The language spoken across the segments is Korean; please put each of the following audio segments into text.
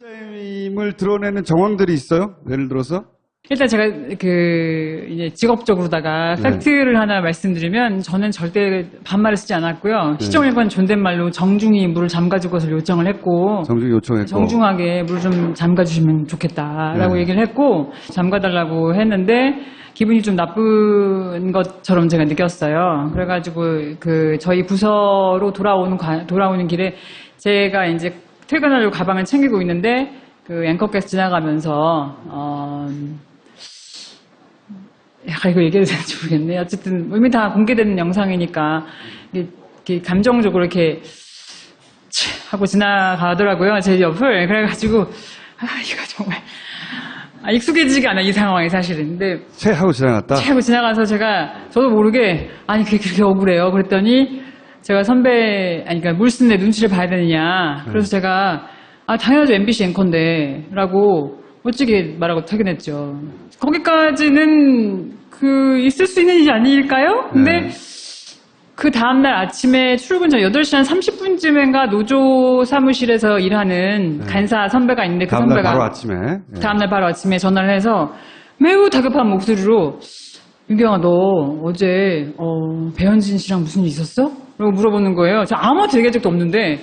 임을 드러내는 정황들이 있어요? 예를 들어서? 일단 제가 이제 직업적으로다가 팩트를 하나 말씀드리면 저는 절대 반말을 쓰지 않았고요. 시종일관 존댓말로 정중히 물을 잠가줄 것을 요청을 했고 정중히 요청했고 정중하게 물을 좀 잠가주시면 좋겠다라고 얘기를 했고 잠가달라고 했는데 기분이 좀 나쁜 것처럼 제가 느꼈어요. 그래가지고 저희 부서로 돌아오는 길에 제가 이제 퇴근하려고 가방을 챙기고 있는데 앵커께서 지나가면서 이거 얘기해도 되는지 모르겠네. 어쨌든 이미 다 공개되는 영상이니까 이렇게 감정적으로 이렇게 하고 지나가더라고요. 제 옆을. 그래가지고 이거 정말 익숙해지지가 않아, 이 상황이 사실은. 근데 하고 지나갔다? 하고 지나가서 저도 모르게 아니 그렇게 억울해요. 그랬더니 제가 그러니까 물 쓰는 애 눈치를 봐야 되느냐. 그래서 제가 당연하죠. MBC 앵커인데 라고 멋지게 말하고 퇴근했죠. 거기까지는 있을 수 있는 일이 아닐까요? 근데 그 다음날 아침에 출근 전 8시 한 30분쯤인가 노조 사무실에서 일하는 간사 선배가 있는데 그 선배가 다음날 바로 아침에 전화를 해서 매우 다급한 목소리로 윤경아 너 어제 배현진 씨랑 무슨 일 있었어? 라고 물어보는 거예요. 저 아무한테 얘기한 적도 없는데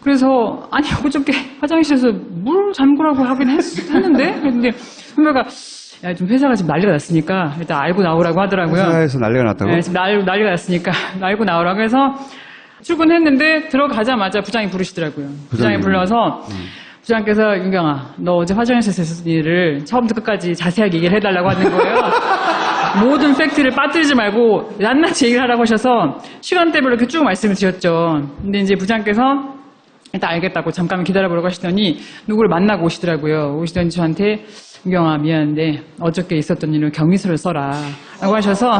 그래서 아니 어저께 화장실에서 물 잠그라고 하긴 했는데 그런데 선배가 야, 좀 회사가 지금 난리가 났으니까 일단 알고 나오라고 하더라고요. 회사에서 난리가 났다고? 네, 지금 난리가 났으니까 알고 나오라고 해서 출근했는데 들어가자마자 부장이 부르시더라고요. 부장이 불러서 부장께서 윤경아 너 어제 화장실에서 있었던 일을 처음부터 끝까지 자세하게 얘기를 해달라고 하는 거예요. 모든 팩트를 빠뜨리지 말고 낱낱이 얘기를 하라고 하셔서 시간대별로 이렇게 쭉 말씀을 드렸죠. 근데 이제 부장께서 일단 알겠다고 잠깐 기다려보라고 하시더니 누구를 만나고 오시더라고요. 오시더니 저한테 윤경아 미안한데 어저께 있었던 일을 경위서를 써라 라고 하셔서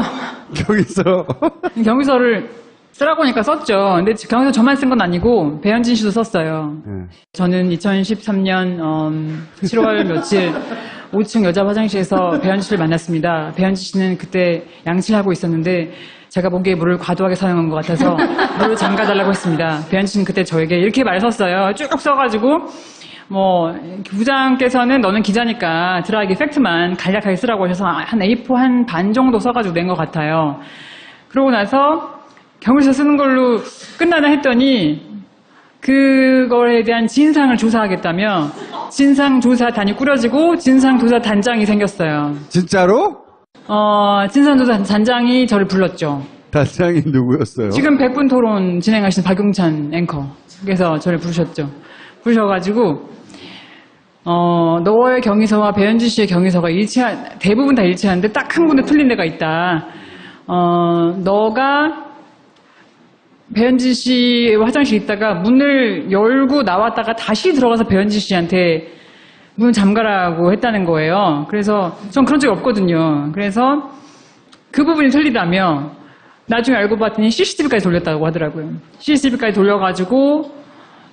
경위서를 쓰라고 하니까 썼죠. 근데 경위서 저만 쓴 건 아니고 배현진 씨도 썼어요. 저는 2013년 7월 며칠 5층 여자 화장실에서 배현진 씨를 만났습니다. 배현진 씨는 그때 양치를 하고 있었는데 제가 보기에 물을 과도하게 사용한 것 같아서 물을 잠가달라고 했습니다. 배현진 씨는 그때 저에게 이렇게 말을 썼어요. 쭉 써가지고 부장께서는 너는 기자니까 들어가기 팩트만 간략하게 쓰라고 하셔서 한 A4 한 반 정도 써가지고 낸 것 같아요. 그러고 나서 경위서 쓰는 걸로 끝나나 했더니 그거에 대한 진상을 조사하겠다며 진상조사단이 꾸려지고 진상조사단장이 생겼어요. 진짜로? 진상조사단장이 저를 불렀죠. 단장이 누구였어요? 지금 100분 토론 진행하시는 박용찬 앵커께서 저를 부르셨죠. 부르셔가지고 너의 경위서와 배현진 씨의 경위서가 대부분 다 일치하는데 딱 한 군데 틀린 데가 있다. 너가 배현진 씨 화장실에 있다가 문을 열고 나왔다가 다시 들어가서 배현진 씨한테 문 잠가라고 했다는 거예요. 그래서 전 그런 적이 없거든요. 그래서 그 부분이 틀리다며 나중에 알고 봤더니 CCTV까지 돌렸다고 하더라고요. CCTV까지 돌려가지고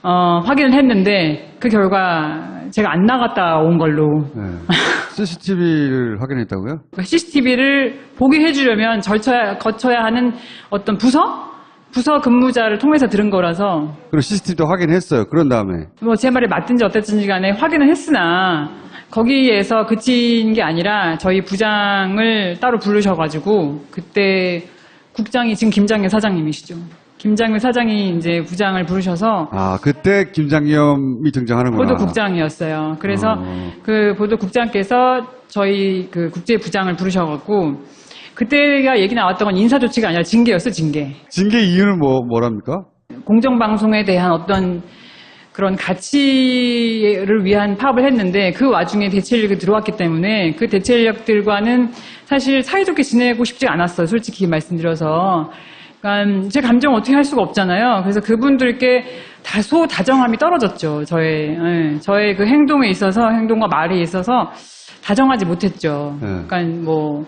확인을 했는데 그 결과 제가 안 나갔다 온 걸로. CCTV를 확인했다고요? CCTV를 보게 해주려면 거쳐야 하는 어떤 부서 근무자를 통해서 들은 거라서. 그리고 CCTV도 확인했어요. 그런 다음에. 제 말이 맞든지 어땠든지 간에 확인은 했으나 거기에서 그친 게 아니라 저희 부장을 따로 부르셔가지고 그때 국장이 지금 김장현 사장님이시죠. 김장현 사장이 이제 부장을 부르셔서 그때 김장겸이 등장하는구나. 보도국장이었어요. 그래서 그 보도국장께서 저희 그 국제부장을 부르셔갖고 그때가 얘기 나왔던 건 인사조치가 아니라 징계였어요. 징계 이유는 뭐랍니까? 공정방송에 대한 어떤 그런 가치를 위한 파업을 했는데 그 와중에 대체 인력이 들어왔기 때문에 그 대체 인력들과는 사실 사이좋게 지내고 싶지 않았어요. 솔직히 말씀드려서. 그러니까 제 감정을 어떻게 할 수가 없잖아요. 그래서 그분들께 다소 다정함이 떨어졌죠. 저의 그 행동과 말에 있어서 다정하지 못했죠. 그러니까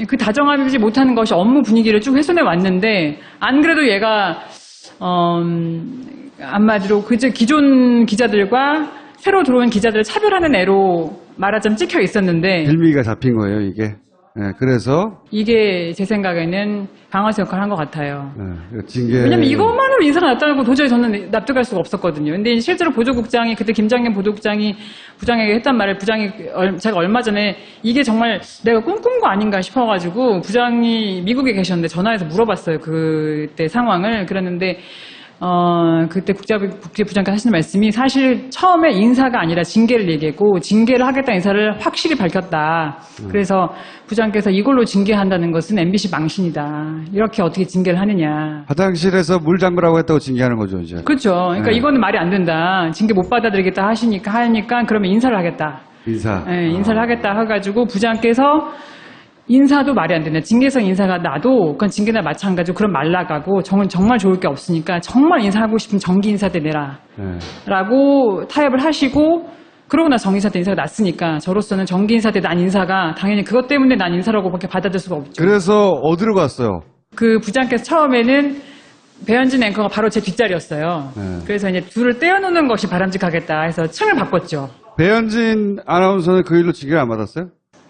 그 다정하지 못하는 것이 업무 분위기를 쭉 훼손해 왔는데 안 그래도 얘가 한마디로 기존 기자들과 새로 들어온 기자들을 차별하는 애로 말하자면 찍혀 있었는데 빌미가 잡힌 거예요, 이게? 그래서 이게 제 생각에는 강화수 역할을 한 것 같아요. 징계. 왜냐면 이것만으로 인사가 났다고 도저히 저는 납득할 수가 없었거든요. 근데 실제로 보조국장이 그때 김장겸 보조국장이 부장에게 했단 말을 부장이 제가 얼마 전에 이게 정말 내가 꿈꾼 거 아닌가 싶어가지고 부장이 미국에 계셨는데 전화해서 물어봤어요. 그때 상황을. 그랬는데 그때 국제부장께서 하시는 말씀이 사실 처음에 인사가 아니라 징계를 얘기했고 징계를 하겠다는 인사를 확실히 밝혔다. 그래서 부장께서 이걸로 징계한다는 것은 MBC 망신이다. 이렇게 어떻게 징계를 하느냐. 화장실에서 물 잠그라고 했다고 징계하는 거죠, 이제. 그렇죠. 그러니까 이거는 말이 안 된다. 징계 못 받아들이겠다 하니까 그러면 인사를 하겠다. 인사를 하겠다 해가지고 부장께서 인사도 말이 안 된다. 징계성 인사가 나도 그건 징계나 마찬가지고 그런 말 나가고 정말 좋을 게 없으니까 정말 인사하고 싶으면 정기 인사 때 내라. 라고 타협을 하시고 그러고 나서 정기 인사 때 인사가 났으니까 저로서는 정기 인사 때 난 인사가 당연히 그것 때문에 난 인사라고밖에 받아들일 수가 없죠. 그래서 어디로 갔어요? 그 부장께서 처음에는 배현진 앵커가 바로 제 뒷자리였어요. 그래서 이제 둘을 떼어놓는 것이 바람직하겠다 해서 층을 바꿨죠. 배현진 아나운서는 그 일로 징계를 안 받았어요?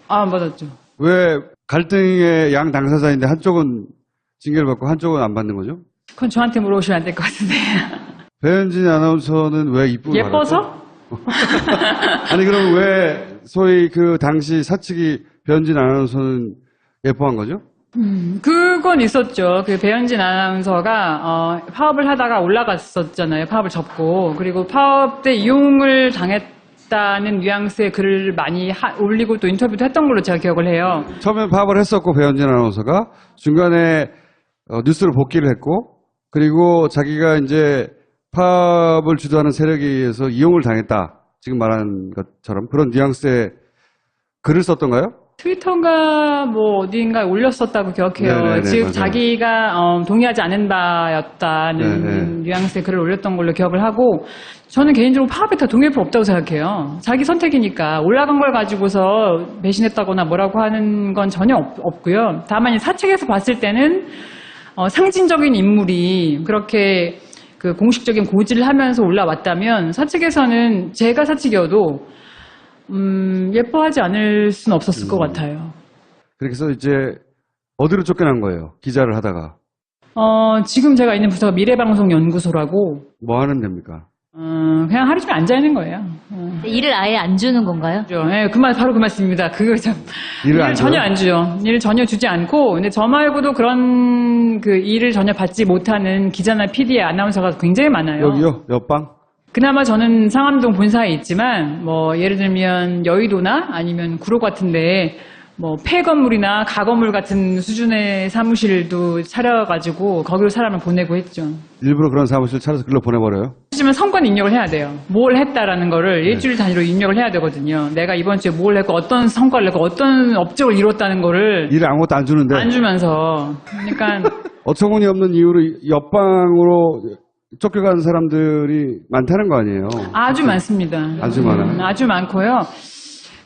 안 받았죠. 왜 갈등의 양 당사자인데 한쪽은 징계를 받고 한쪽은 안 받는 거죠? 그건 저한테 물어보시면 안 될 것 같은데. 배현진 아나운서는 왜 이쁨을 예뻐서? 받았죠? 아니 그럼 왜 소위 그 당시 사측이 배현진 아나운서는 예뻐한 거죠? 그건 있었죠. 그 배현진 아나운서가 파업을 하다가 올라갔었잖아요. 파업을 접고. 그리고 파업 때 이용을 당했다는 뉘앙스의 글을 많이 올리고 또 인터뷰도 했던 걸로 제가 기억을 해요. 처음에 파업을 했었고 배현진 아나운서가 중간에 뉴스를 복귀를 했고 그리고 자기가 이제 파업을 주도하는 세력에 의해서 이용을 당했다. 지금 말한 것처럼 그런 뉘앙스의 글을 썼던가요? 트위터가 뭐 어딘가에 올렸었다고 기억해요. 네네네, 즉 맞아요. 자기가 동의하지 않는 바였다는 뉘앙스의 글을 올렸던 걸로 기억을 하고 저는 개인적으로 파업에 다 동의할 필요 없다고 생각해요. 자기 선택이니까 올라간 걸 가지고서 배신했다거나 뭐라고 하는 건 전혀 없고요. 다만 이 사측에서 봤을 때는 상징적인 인물이 그렇게 그 공식적인 고지를 하면서 올라왔다면 사측에서는 제가 사측이어도 예뻐하지 않을 수는 없었을 것 같아요. 그래서 이제 어디로 쫓겨난 거예요? 기자를 하다가. 지금 제가 있는 부서가 미래방송연구소라고. 뭐 하는 데입니까? 그냥 하루 종일 앉아있는 거예요. 일을 아예 안 주는 건가요? 네, 바로 그 말씀입니다. 그거 참. 일을 전혀 안 주죠. 일을 전혀 주지 않고, 근데 저 말고도 그런 그 일을 전혀 받지 못하는 기자나 PD, 아나운서가 굉장히 많아요. 여기요? 옆방? 그나마 저는 상암동 본사에 있지만 뭐 예를 들면 여의도나 아니면 구로 같은데 뭐 폐건물이나 가건물 같은 수준의 사무실도 차려가지고 거기로 사람을 보내고 했죠. 일부러 그런 사무실 차려서 글로 보내버려요? 하지만 성건 입력을 해야 돼요. 뭘 했다라는 거를 일주일 단위로 입력을 해야 되거든요. 내가 이번 주에 뭘 했고 어떤 성과를 냈고 어떤 업적을 이뤘다는 거를 일을 아무것도 안 주는데 안 주면서 그러니까 어처구니 없는 이유로 옆방으로 쫓겨가는 사람들이 많다는 거 아니에요? 아주 많습니다. 아주 많아요? 아주 많고요.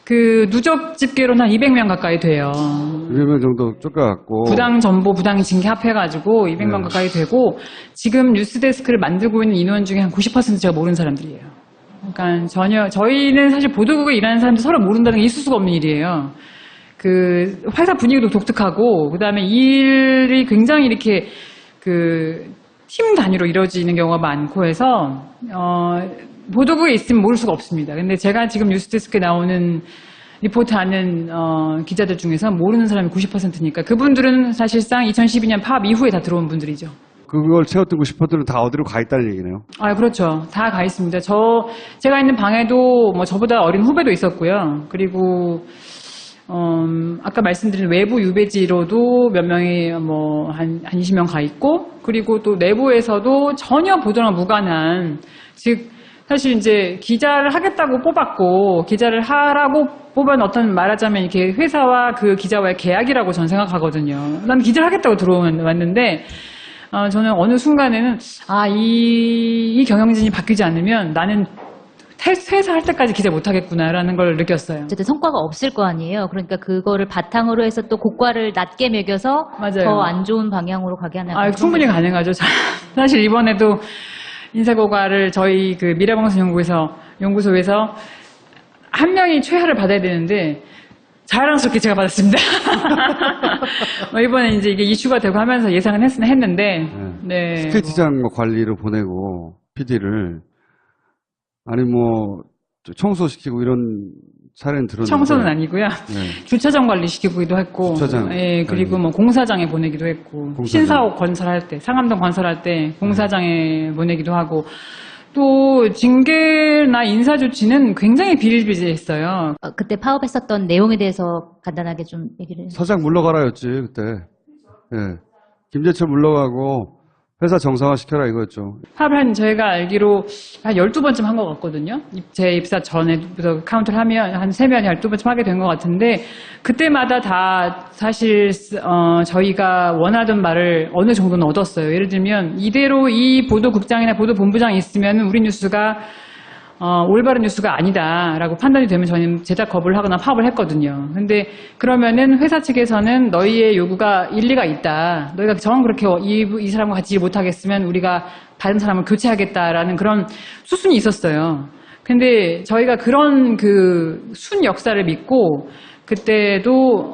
그 누적 집계로는 한 200명 가까이 돼요. 200명 정도 쫓겨갔고 부당 전보, 부당 징계 합해가지고 200명 가까이 되고 지금 뉴스데스크를 만들고 있는 인원 중에 한 90% 제가 모르는 사람들이에요. 그러니까 전혀 저희는 사실 보도국에 일하는 사람들 서로 모른다는 게 있을 수가 없는 일이에요. 그 회사 분위기도 독특하고 그다음에 일이 굉장히 이렇게 그 팀 단위로 이루어지는 경우가 많고 해서 보도국에 있으면 모를 수가 없습니다. 근데 제가 지금 뉴스데스크에 나오는 리포트하는 기자들 중에서 모르는 사람이 90%니까 그분들은 사실상 2012년 파업 이후에 다 들어온 분들이죠. 그걸 채웠던 90%는 다 어디로 가 있다는 얘기네요. 아, 그렇죠. 다 가 있습니다. 제가 있는 방에도 뭐 저보다 어린 후배도 있었고요. 그리고 아까 말씀드린 외부 유배지로도 몇 명이 한 20명 가 있고, 그리고 또 내부에서도 전혀 보도랑 무관한, 즉, 사실 이제 기자를 하겠다고 뽑았고, 기자를 하라고 뽑은 어떤 말하자면 이렇게 회사와 그 기자와의 계약이라고 저는 생각하거든요. 난 기자를 하겠다고 들어왔는데, 저는 어느 순간에는, 이 경영진이 바뀌지 않으면 나는 퇴사할 때까지 기자 못하겠구나라는 걸 느꼈어요. 어쨌든 성과가 없을 거 아니에요. 그러니까 그거를 바탕으로 해서 또 고과를 낮게 매겨서 더 안 좋은 방향으로 가게 하는. 충분히 가능하죠. 사실 이번에도 인사고과를 저희 그 미래방송연구소에서 한 명이 최하를 받아야 되는데 자랑스럽게 제가 받았습니다. 이번에 이제 이게 이슈가 되고 하면서 예상은 했는데, 네. 스케이트장 관리를 보내고, PD를. 아니, 뭐, 청소시키고 이런 사례는 들었는데. 청소는 아니고요. 네. 주차장 관리 시키기도 했고, 주차장. 예, 그리고 뭐 공사장에 보내기도 했고, 공사장. 신사옥 건설할 때, 상암동 건설할 때 공사장에 보내기도 하고, 또 징계나 인사 조치는 굉장히 비일비재했어요. 그때 파업했었던 내용에 대해서 간단하게 좀 얘기를. 서장 물러가라였지, 그때. 예. 김재철 물러가고, 회사 정상화 시켜라 이거였죠. 파업을 한 저희가 알기로 한 12번쯤 한 것 같거든요. 제 입사 전에부터 카운트를 하면 한 3번, 12번쯤 하게 된 것 같은데 그때마다 다 사실 저희가 원하던 말을 어느 정도는 얻었어요. 예를 들면 이대로 이 보도국장이나 보도본부장이 있으면 우리 뉴스가 올바른 뉴스가 아니다라고 판단이 되면 저희는 제작 거부를 하거나 파업을 했거든요. 근데 그러면은 회사 측에서는 너희의 요구가 일리가 있다. 너희가 정 그렇게 이 사람과 같이 일 못하겠으면 우리가 다른 사람을 교체하겠다라는 그런 수순이 있었어요. 근데 저희가 그런 그 순 역사를 믿고 그때도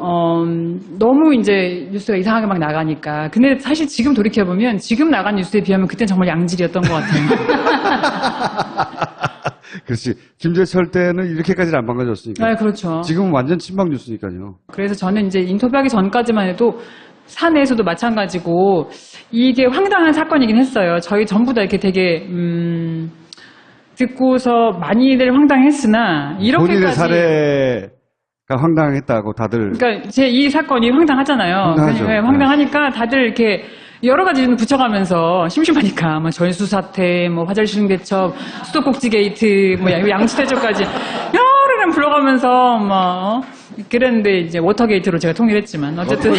너무 이제 뉴스가 이상하게 막 나가니까. 근데 사실 지금 돌이켜보면 지금 나간 뉴스에 비하면 그때는 정말 양질이었던 것 같아요. 그렇지. 김재철 때는 이렇게까지는 안 반가졌으니까. 네, 그렇죠. 지금은 완전 친박 뉴스니까요. 그래서 저는 이제 인터뷰하기 전까지만 해도 사내에서도 마찬가지고 이게 황당한 사건이긴 했어요. 저희 전부 다 이렇게 되게 듣고서 많이들 황당했으나 본인의 이렇게까지 사례가 황당했다고 다들. 그러니까 제 이 사건이 황당하잖아요. 황당하죠. 네, 황당하니까 다들 이렇게 여러 가지 좀 붙여가면서 심심하니까 뭐 전수 사태, 뭐 화장실 개첩, 수도꼭지 게이트, 뭐 양수대첩까지 여러 명 불러가면서 뭐 그랬는데 이제 워터게이트로 제가 통일했지만 어쨌든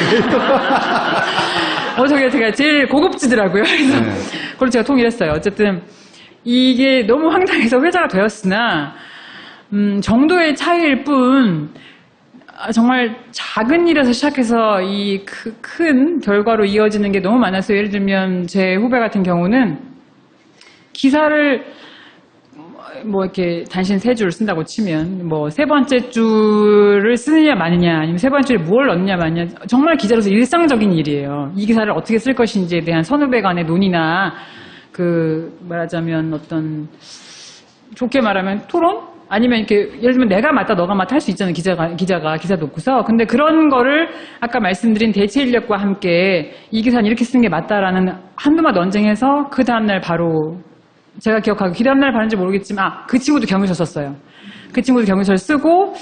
워터게이트가 제일 고급지더라고요. 그래서 그걸 제가 통일했어요. 어쨌든 이게 너무 황당해서 회자가 되었으나 정도의 차이일 뿐. 정말 작은 일에서 시작해서 이 큰 결과로 이어지는 게 너무 많았어요. 예를 들면 제 후배 같은 경우는 기사를 뭐 이렇게 단신 3줄 쓴다고 치면 뭐 3번째 줄을 쓰느냐 마느냐 아니면 3번째 줄에 뭘 넣느냐 마느냐 정말 기자로서 일상적인 일이에요. 이 기사를 어떻게 쓸 것인지에 대한 선후배 간의 논의나 그 말하자면 어떤 좋게 말하면 토론? 아니면 이렇게 예를 들면 내가 맞다 너가 맞다 할 수 있잖아요. 기자가 기사 놓고서. 근데 그런 거를 아까 말씀드린 대체 인력과 함께 이 기사는 이렇게 쓰는 게 맞다라는 한두 마디 언쟁해서 그 다음날 바로 제가 기억하고 그 다음날 바른지 모르겠지만 그 친구도 경유서 썼어요. 그 친구도 경유서를 쓰고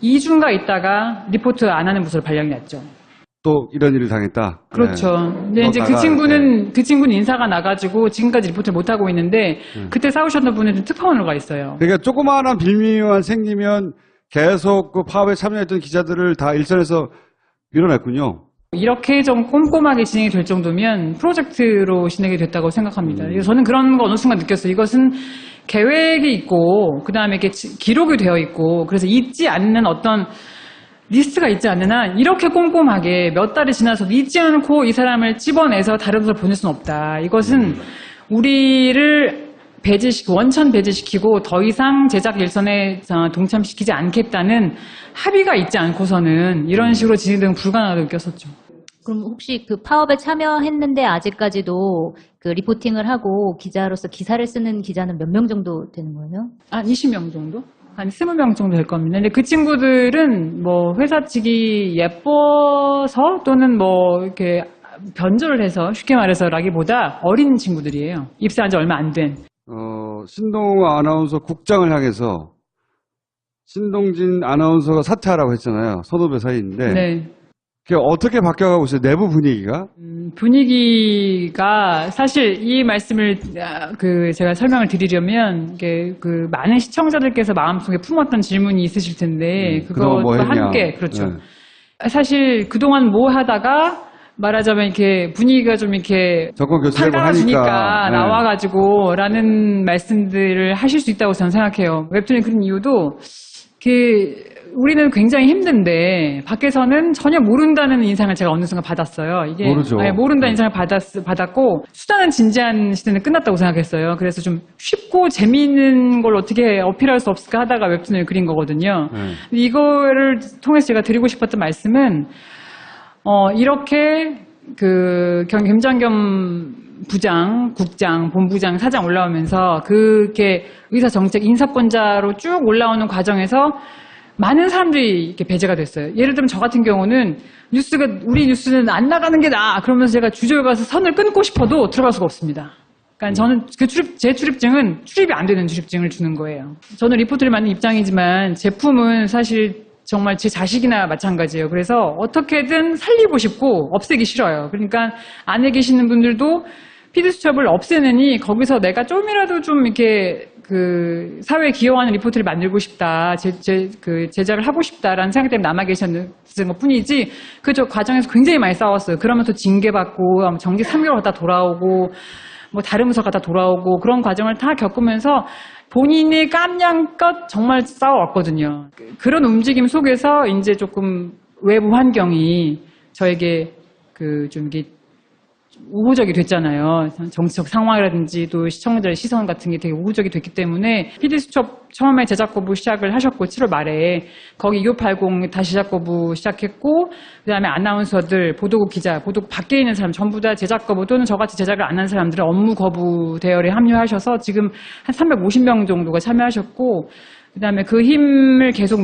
2주인가 있다가 리포트 안 하는 부서로 발령이 났죠. 또 이런 일을 당했다. 그렇죠. 근데 이제 그 친구는 인사가 나가지고 지금까지 리포트를 못 하고 있는데 그때 싸우셨던 분은 좀 특파원으로 가 있어요. 그러니까 조그마한 빌미만 생기면 계속 그 파업에 참여했던 기자들을 다 일선에서 밀어냈군요. 이렇게 좀 꼼꼼하게 진행이 될 정도면 프로젝트로 진행이 됐다고 생각합니다. 그래서 저는 그런 거 어느 순간 느꼈어요. 이것은 계획이 있고 그다음에 이렇게 기록이 되어 있고 그래서 잊지 않는 어떤 리스트가 있지 않는 한 이렇게 꼼꼼하게 몇 달이 지나서 잊지 않고 이 사람을 집어내서 다른 곳을 보낼 수는 없다. 이것은 우리를 원천 배제시키고 더 이상 제작 일선에 동참시키지 않겠다는 합의가 있지 않고서는 이런 식으로 진행되는 불가능하다고 느꼈었죠. 그럼 혹시 그 파업에 참여했는데 아직까지도 그 리포팅을 하고 기자로서 기사를 쓰는 기자는 몇 명 정도 되는 거예요? 한 20명 정도? 한 20명 정도 될 겁니다. 근데 그 친구들은 뭐 회사 측이 예뻐서 또는 뭐 이렇게 변조를 해서 쉽게 말해서라기보다 어린 친구들이에요. 입사한 지 얼마 안 된. 신동우 아나운서 국장을 향해서 신동진 아나운서가 사퇴하라고 했잖아요. 선후배 사이인데. 네. 그게 어떻게 바뀌어가고 있어요? 내부 분위기가? 분위기가 사실 이 말씀을 제가 설명을 드리려면 이게 그 많은 시청자들께서 마음속에 품었던 질문이 있으실 텐데 그동안 뭐 그것과 했냐. 함께 그렇죠. 네. 사실 그동안 뭐 하다가 말하자면 이렇게 분위기가 좀 이렇게 정권 교체되고 팔가워지니까 하니까. 네. 나와가지고 라는 말씀들을 하실 수 있다고 저는 생각해요. 웹툰을 그린 이유도 우리는 굉장히 힘든데 밖에서는 전혀 모른다는 인상을 제가 어느 순간 받았어요. 이게 모르죠. 네, 모른다는 인상을 받았고 수단은 진지한 시대는 끝났다고 생각했어요. 그래서 좀 쉽고 재미있는 걸 어떻게 어필할 수 없을까 하다가 웹툰을 그린 거거든요. 근데 이거를 통해서 제가 드리고 싶었던 말씀은 이렇게 그 김장겸 부장, 국장, 본부장, 사장 올라오면서 그렇게 의사정책 인사권자로 쭉 올라오는 과정에서 많은 사람들이 이렇게 배제가 됐어요. 예를 들면 저 같은 경우는 우리 뉴스는 안 나가는 게 나아. 그러면서 제가 주저에 가서 선을 끊고 싶어도 들어갈 수가 없습니다. 그러니까 저는 제 출입증은 출입이 안 되는 출입증을 주는 거예요. 저는 리포트를 만든 입장이지만 제품은 사실 정말 제 자식이나 마찬가지예요. 그래서 어떻게든 살리고 싶고 없애기 싫어요. 그러니까 안에 계시는 분들도 피드수첩을 없애느니 거기서 내가 좀이라도 좀 이렇게 그 사회에 기여하는 리포트를 만들고 싶다, 제작을 하고 싶다라는 생각 때문에 남아 계셨는 것 뿐이지, 저 과정에서 굉장히 많이 싸웠어요. 그러면서 징계받고, 정직 3개월 갔다 돌아오고, 뭐 다른 부서 갔다 돌아오고, 그런 과정을 다 겪으면서 본인이 깜냥껏 정말 싸워왔거든요. 그런 움직임 속에서 이제 조금 외부 환경이 저에게 좀 이게 우호적이 됐잖아요. 정치적 상황이라든지 또 시청자의 시선 같은 게 되게 우호적이 됐기 때문에 PD수첩 처음에 제작 거부 시작을 하셨고 7월 말에 거기 2580 다시 제작 거부 시작했고 그다음에 아나운서들, 보도국 기자, 보도국 밖에 있는 사람 전부 다 제작 거부 또는 저같이 제작을 안 한 사람들은 업무 거부 대열에 합류하셔서 지금 한 350명 정도가 참여하셨고 그다음에 그 힘을 계속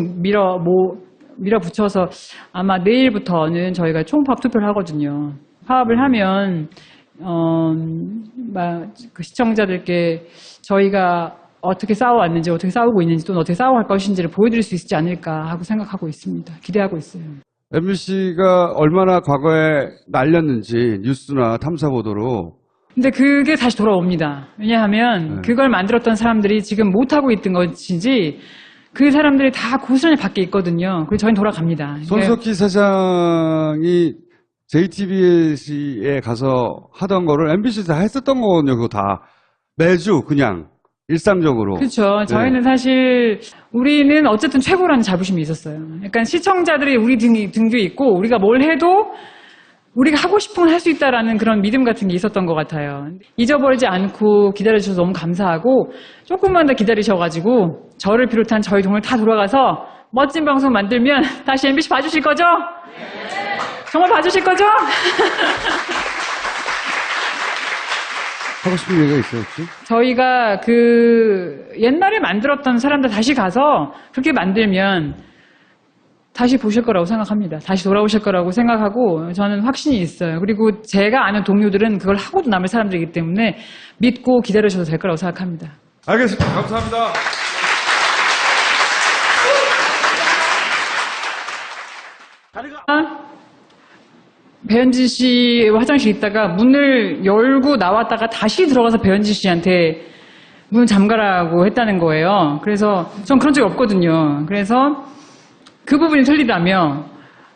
밀어붙여서 아마 내일부터는 저희가 총파업 투표를 하거든요. 파업을 하면 그 시청자들께 저희가 어떻게 싸워왔는지, 어떻게 싸우고 있는지, 또는 어떻게 싸워갈 것인지를 보여드릴 수 있지 않을까 하고 생각하고 있습니다. 기대하고 있어요. MBC가 얼마나 과거에 날렸는지 뉴스나 탐사 보도로. 근데 그게 다시 돌아옵니다. 왜냐하면 그걸 만들었던 사람들이 지금 못하고 있던 것인지 그 사람들이 다 고스란히 밖에 있거든요. 그래서 저희는 돌아갑니다. 손석희 사장이 JTBC에 가서 하던 거를 MBC에서 다 했었던 거거든요. 그거 다 매주 그냥 일상적으로. 그렇죠. 저희는 사실 우리는 어쨌든 최고라는 자부심이 있었어요. 약간 시청자들이 우리 등 뒤에 있고 우리가 뭘 해도 우리가 하고 싶은 걸 할 수 있다라는 그런 믿음 같은 게 있었던 것 같아요. 잊어버리지 않고 기다려주셔서 너무 감사하고 조금만 더 기다리셔가지고 저를 비롯한 저희 동을 다 돌아가서 멋진 방송 만들면 다시 MBC 봐주실 거죠? 정말 봐주실 거죠? 하고 싶은 얘기가 있어요, 혹시? 저희가 옛날에 만들었던 사람들 다시 가서 그렇게 만들면 다시 보실 거라고 생각합니다. 다시 돌아오실 거라고 생각하고 저는 확신이 있어요. 그리고 제가 아는 동료들은 그걸 하고도 남을 사람들이기 때문에 믿고 기다려주셔도 될 거라고 생각합니다. 알겠습니다. 감사합니다. 배현진 씨 화장실 있다가 문을 열고 나왔다가 다시 들어가서 배현진 씨한테 문 잠가라고 했다는 거예요. 그래서 전 그런 적이 없거든요. 그래서 그 부분이 틀리다며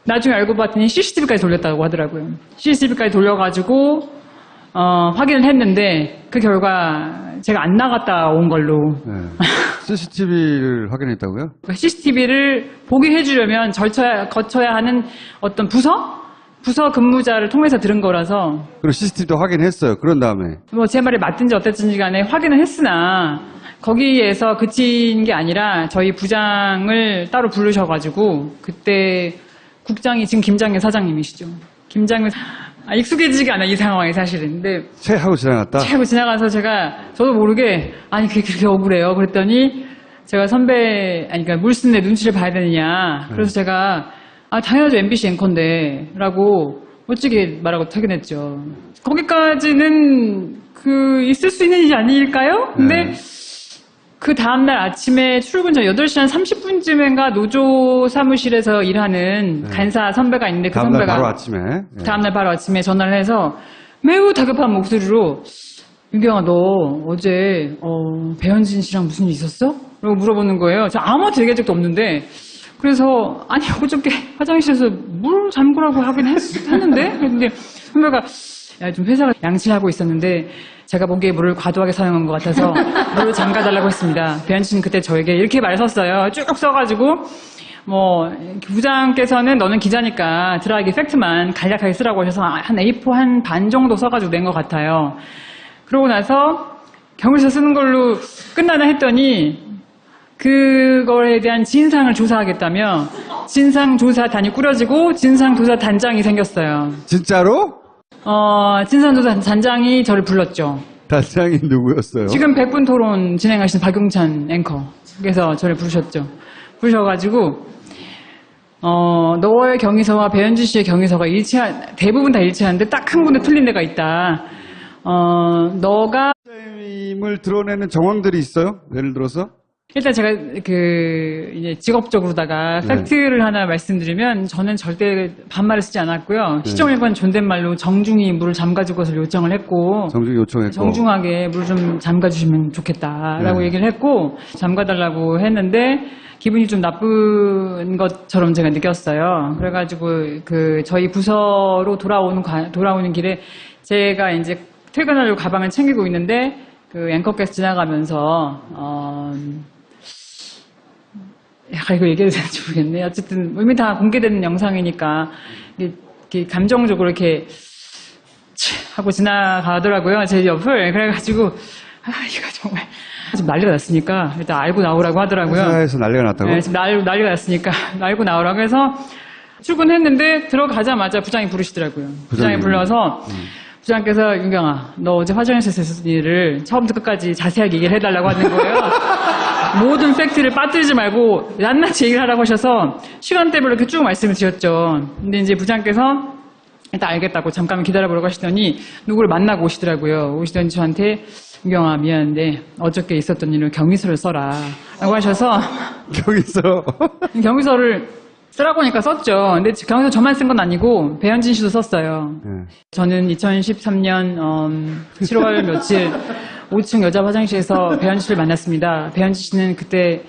나중에 알고 봤더니 CCTV까지 돌렸다고 하더라고요. CCTV까지 돌려가지고 확인을 했는데 그 결과 제가 안 나갔다 온 걸로. 네. CCTV를 확인했다고요? CCTV를 보게 해주려면 거쳐야 하는 어떤 부서 근무자를 통해서 들은 거라서. 그리고 CCTV도 확인했어요. 그런 다음에. 뭐 제 말이 맞든지 어땠든지 간에 확인을 했으나 거기에서 그친 게 아니라 저희 부장을 따로 부르셔가지고 그때 국장이 지금 김장현 사장님이시죠. 익숙해지지가 않아 이 상황이 사실은. 근데 채 하고 지나갔다? 채 하고 지나가서 저도 모르게 아니 그게 그렇게 억울해요. 그랬더니 제가 그러니까 물쓴 내 눈치를 봐야 되느냐. 그래서 제가 당연하죠. MBC 앵커인데 라고 멋지게 말하고 퇴근했죠. 거기까지는 있을 수 있는 일이 아닐까요? 근데 그 다음날 아침에 출근 전 8시 한 30분쯤인가 노조 사무실에서 일하는 간사 선배가 있는데 그 다음날 선배가 바로 아침에. 다음날 바로 아침에 전화를 해서 매우 다급한 목소리로 윤경아 너 어제 배현진 씨랑 무슨 일 있었어? 라고 물어보는 거예요. 저 아무한테 얘기한 적도 없는데 그래서 아니 어저께 화장실에서 물 잠그라고 하긴 했는데 그런데 선배가 좀 회사가 양치하고 있었는데 제가 보기에 물을 과도하게 사용한 것 같아서 물을 잠가달라고 했습니다. 배현진은 그때 저에게 이렇게 말 썼어요. 쭉 써가지고 뭐 부장께서는 너는 기자니까 드라이기 팩트만 간략하게 쓰라고 하셔서 한 A4 한 반 정도 써가지고 낸 것 같아요. 그러고 나서 경위서 쓰는 걸로 끝나나 했더니 그거에 대한 진상을 조사하겠다며 진상조사단이 꾸려지고 진상조사단장이 생겼어요. 진짜로? 진상조사단장이 저를 불렀죠. 단장이 누구였어요? 지금 100분 토론 진행하신 박용찬 앵커께서 저를 부르셨죠. 부르셔가지고 너의 경위서와 배현진 씨의 경위서가 대부분 다 일치하는데 딱 한 군데 틀린 데가 있다. 너가 임을 드러내는 정황들이 있어요? 예를 들어서? 일단 제가 이제 직업적으로다가 팩트를 하나 말씀드리면 저는 절대 반말을 쓰지 않았고요. 시정 1번 존댓말로 정중히 물을 잠가줄 것을 요청을 했고 정중히 요청했고. 정중하게 물 좀 잠가주시면 좋겠다라고 네. 얘기를 했고 잠가달라고 했는데 기분이 좀 나쁜 것처럼 제가 느꼈어요. 그래가지고 저희 부서로 돌아오는 길에 제가 이제 퇴근하려고 가방을 챙기고 있는데 앵커께서 지나가면서 약간 이거 얘기해도 되는지 모르겠네. 어쨌든 이미 다 공개되는 영상이니까 이렇게 감정적으로 이렇게 하고 지나가더라고요. 제 옆을. 그래가지고 이거 정말 지금 난리가 났으니까 일단 알고 나오라고 하더라고요. 회사에서 난리가 났다고? 네, 지금 난리가 났으니까 알고 나오라고 해서 출근했는데 들어가자마자 부장이 부르시더라고요. 부장이 불러서 부장께서 윤경아 너 어제 화장실에서 있었던 일을 처음부터 끝까지 자세하게 얘기를 해달라고 하는 거예요. 모든 팩트를 빠뜨리지 말고 낱낱이 얘기를 하라고 하셔서 시간대별로 이렇게 쭉 말씀을 드렸죠. 근데 이제 부장께서 일단 알겠다고 잠깐만 기다려보라고 하시더니 누구를 만나고 오시더라고요. 오시더니 저한테 윤경아 미안한데 어저께 있었던 일을 경위서를 써라 라고 하셔서 여기서. 경위서를 쓰라고 하니까 썼죠. 근데 경위서 저만 쓴 건 아니고 배현진 씨도 썼어요. 네. 저는 2013년 7월 며칠 5층 여자 화장실에서 배현진 씨를 만났습니다. 배현진 씨는 그때